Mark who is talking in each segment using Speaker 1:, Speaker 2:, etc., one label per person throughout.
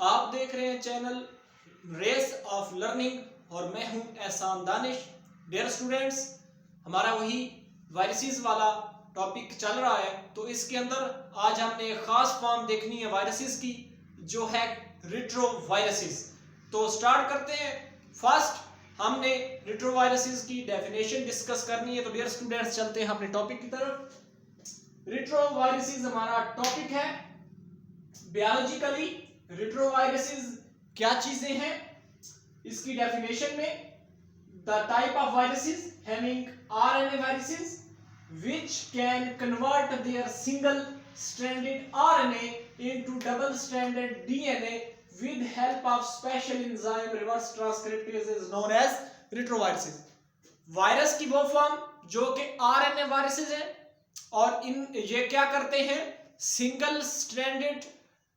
Speaker 1: आप देख रहे हैं चैनल रेस ऑफ लर्निंग और मैं हूं एहसान दानिश। डियर स्टूडेंट्स, हमारा वही वायरसेस वाला टॉपिक चल रहा है। तो इसके अंदर आज हमने एक खास फॉर्म देखनी है वायरसेस की, जो है रिट्रोवायरसेस। तो स्टार्ट करते हैं। फर्स्ट हमने रिट्रोवायरसेस की डेफिनेशन डिस्कस करनी है। तो डियर स्टूडेंट्स, चलते हैं अपने टॉपिक की तरफ। रिट्रोवायरसेस हमारा टॉपिक है। बायोलॉजिकली रिट्रोवायरसेस क्या चीजें हैं, इसकी डेफिनेशन में the type of viruses having RNA viruses which can convert their single stranded RNA into double stranded DNA with help of special enzyme reverse transcriptase is known as retroviruses। Virus की वो form जो कि RNA viruses है और ये क्या करते हैं, सिंगल स्ट्रैंडेड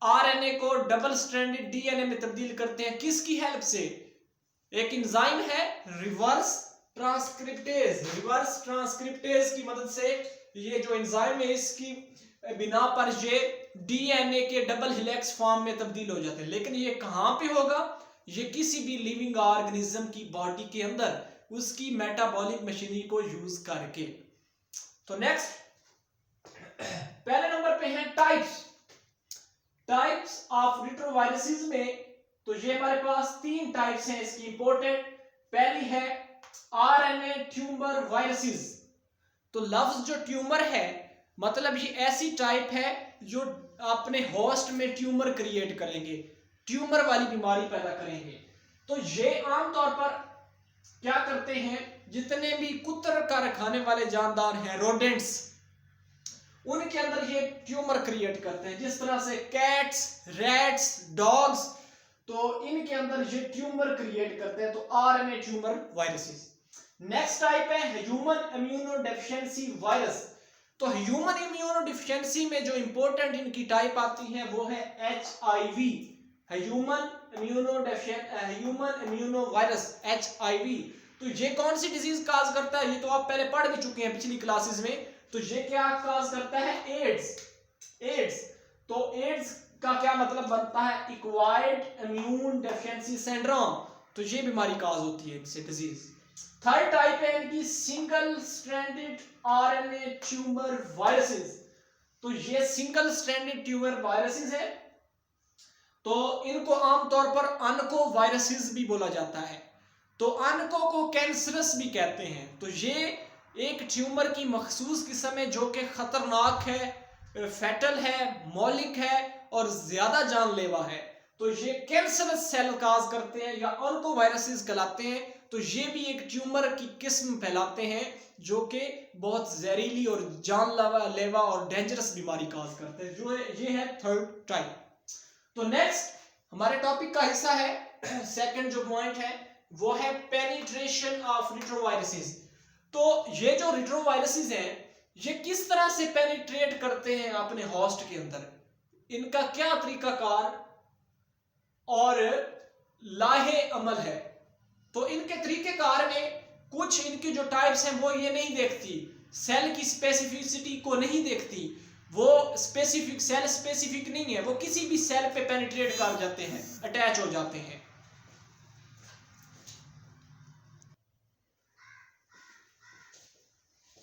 Speaker 1: आरएनए को डबल स्ट्रैंडेड डीएनए में तब्दील करते हैं। किसकी हेल्प से? एक एंजाइम है रिवर्स ट्रांसक्रिप्टेज। रिवर्स ट्रांसक्रिप्टेज की मदद से ये जो एंजाइम है, इसकी बिना पर ये डीएनए के डबल हेलिक्स फॉर्म में तब्दील हो जाते हैं। लेकिन ये कहां पे होगा? ये किसी भी लिविंग ऑर्गेनिज्म की बॉडी के अंदर उसकी मेटाबॉलिक मशीनरी को यूज करके। तो नेक्स्ट पहले नंबर पे है टाइप्स ऑफ रिट्रोवायरसेस में। तो ये हमारे पास 3 टाइप्स हैं इसकी इंपॉर्टेंट। पहली है आरएनए ट्यूमर वायरसेस। तो लफ्ज जो ट्यूमर है, मतलब ये ऐसी टाइप है जो अपने होस्ट में ट्यूमर क्रिएट करेंगे, ट्यूमर वाली बीमारी पैदा करेंगे। तो ये आमतौर पर क्या करते हैं, जितने भी कुतर का खाने वाले जानदार हैं, रोडेंट्स, उनके अंदर ये ट्यूमर क्रिएट करते हैं। जिस तरह से कैट्स, रैट्स, डॉग्स, तो इनके अंदर ये ट्यूमर क्रिएट करते हैं। तो RNA tumour viruses. Next type है ह्यूमन इम्यूनोडेफिशिएंसी वायरस। तो ह्यूमन इम्यूनोडेफिशिएंसी में जो इंपॉर्टेंट इनकी टाइप आती है वो है HIV, human immuno virus, HIV. तो ये कौन सी डिजीज काज करता है, ये तो आप पहले पढ़ भी चुके हैं पिछली क्लासेस में। तो ये क्या काज करता है? एड्स। तो एड्स का क्या मतलब बनता है? Acquired immune deficiency syndrome. तो ये बीमारी काज होती है इससे, डिजीज। थर्ड टाइप है इनकी single stranded RNA tumour viruses. तो ये सिंगल स्ट्रैंडेड ट्यूमर वायरसेस है। तो इनको आमतौर पर अनको वायरसेस भी बोला जाता है। तो अनको को कैंसरस भी कहते हैं। तो ये एक ट्यूमर की मखसूस किस्म है जो कि खतरनाक है, फैटल है, मौलिक है और ज्यादा जानलेवा है। तो ये कैंसरस सेल काज करते हैं या ऑन्को वायरसेस कहलाते हैं। तो ये भी एक ट्यूमर की किस्म फैलाते हैं जो कि बहुत जहरीली और जानलेवा और डेंजरस बीमारी काज करते हैं। जो ये है थर्ड टाइप। तो नेक्स्ट हमारे टॉपिक का हिस्सा है, सेकंड जो पॉइंट है वो है पेनिट्रेशन ऑफ रिट्रोवायरसेस। तो ये जो रिट्रोवायरसेस हैं, ये किस तरह से पेनिट्रेट करते हैं अपने होस्ट के अंदर, इनका क्या तरीकाकार और लाहे अमल है। तो इनके तरीकेकार में कुछ इनकी जो टाइप्स हैं वो ये नहीं देखती, सेल की स्पेसिफिसिटी को नहीं देखती। वो स्पेसिफिक सेल स्पेसिफिक नहीं है, वो किसी भी सेल पे पेनिट्रेट कर जाते हैं, अटैच हो जाते हैं।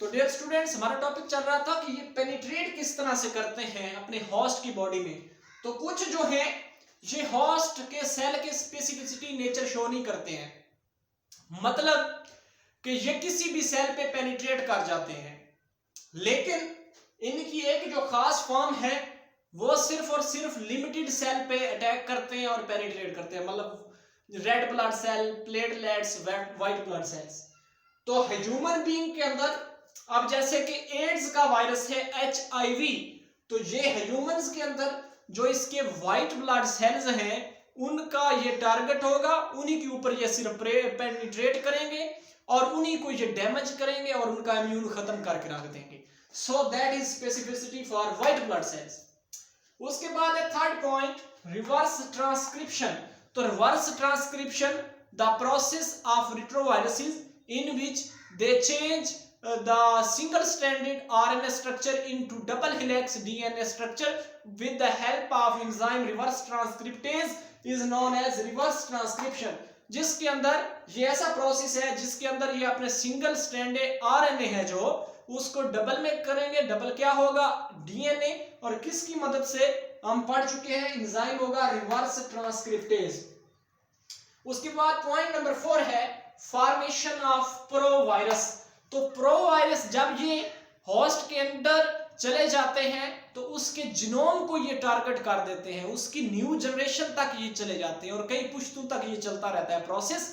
Speaker 1: तो डियर स्टूडेंट्स, हमारा टॉपिक चल रहा था कि ये पेनिट्रेट किस तरह से करते हैं अपने होस्ट की बॉडी में। तो कुछ जो है ये होस्ट के सेल के स्पेसिफिसिटी नेचर शो नहीं करते हैं, मतलब कि ये किसी भी सेल पे पेनिट्रेट कर जाते हैं। लेकिन इनकी एक जो खास फॉर्म है वो सिर्फ और सिर्फ लिमिटेड सेल पे अटैक करते हैं और पेनिट्रेट करते हैं, मतलब red blood cell, platelets, white blood cells. तो ह्यूमन बीइंग के अंदर अब जैसे कि एड्स का वायरस है एचआईवी, तो ये ह्यूमंस के अंदर जो इसके व्हाइट ब्लड सेल्स हैं उनका ये टारगेट होगा, उन्हीं के ऊपर ये सिर्फ पेनिट्रेट करेंगे और उन्हीं को ये डैमेज करेंगे और उनका इम्यून खत्म करके रख देंगे। So that is specificity for white blood cells. उसके बाद है थर्ड पॉइंट, रिवर्स ट्रांसक्रिप्शन। तो reverse transcription the process of retroviruses in which they change the single stranded RNA structure into double helix DNA structure with the help of enzyme reverse transcriptase is known as reverse transcription, जिसके अंदर ये ऐसा process है जिसके अंदर ये अपने single stranded RNA है जो उसको डबल में करेंगे। डबल क्या होगा? डीएनए। और किसकी मदद से? हम पढ़ चुके हैं एंजाइम होगा रिवर्स ट्रांसक्रिप्टेज। उसके बाद पॉइंट नंबर 4 है फॉर्मेशन ऑफ प्रोवायरस। तो प्रोवायरस जब ये होस्ट के अंदर चले जाते हैं तो उसके जीनोम को ये टारगेट कर देते हैं, उसकी न्यू जनरेशन तक ये चले जाते हैं और कई पुश्तों तक ये चलता रहता है प्रोसेस।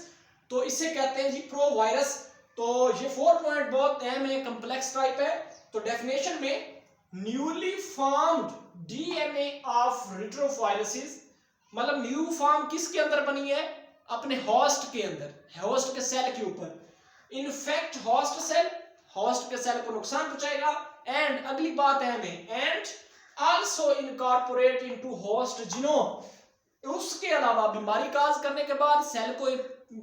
Speaker 1: तो इसे कहते हैं जी प्रोवायरस। तो ये 4 पॉइंट बहुत अहम है, कम्प्लेक्स टाइप है। तो डेफिनेशन में newly formed DNA of retroviruses, मतलब न्यू फॉर्म किसके अंदर बनी है? अपने होस्ट के अंदर, होस्ट के सेल के ऊपर। इनफेक्ट होस्ट सेल, होस्ट के सेल को नुकसान पहुंचाएगा। एंड अगली बात है हमें, and also incorporate into host genome. उसके अलावा बीमारी काज करने के बाद, सेल को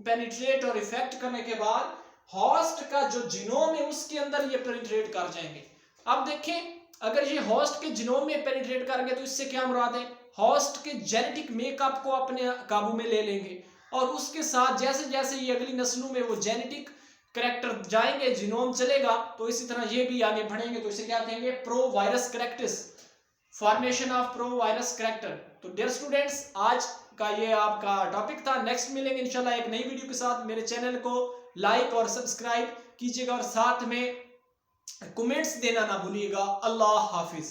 Speaker 1: पेनिट्रेट और इफेक्ट करने के बाद होस्ट का जो जीनोम है उसके अंदर ये पेनिट्रेट कर जाएंगे। अब देखें, अगर ये होस्ट के जीनोम में पेनिट्रेट करेंगे तो इससे क्या मुराद है? होस्ट के जेनेटिक मेकअप को अपने काबू में ले लेंगे और उसके साथ जैसे जैसे ये अगली नस्लों में वो जेनेटिक करैक्टर जाएंगे, जीनोम चलेगा, तो इसी तरह ये भी आगे बढ़ेंगे। तो इसे क्या कहेंगे? Provirus characters, formation of provirus character. तो डियर स्टूडेंट्स, आज का ये आपका टॉपिक था। नेक्स्ट मिलेंगे इंशाल्लाह एक नई वीडियो के साथ। मेरे चैनल को लाइक और सब्सक्राइब कीजिएगा और साथ में कमेंट्स देना ना भूलिएगा। अल्लाह हाफिज।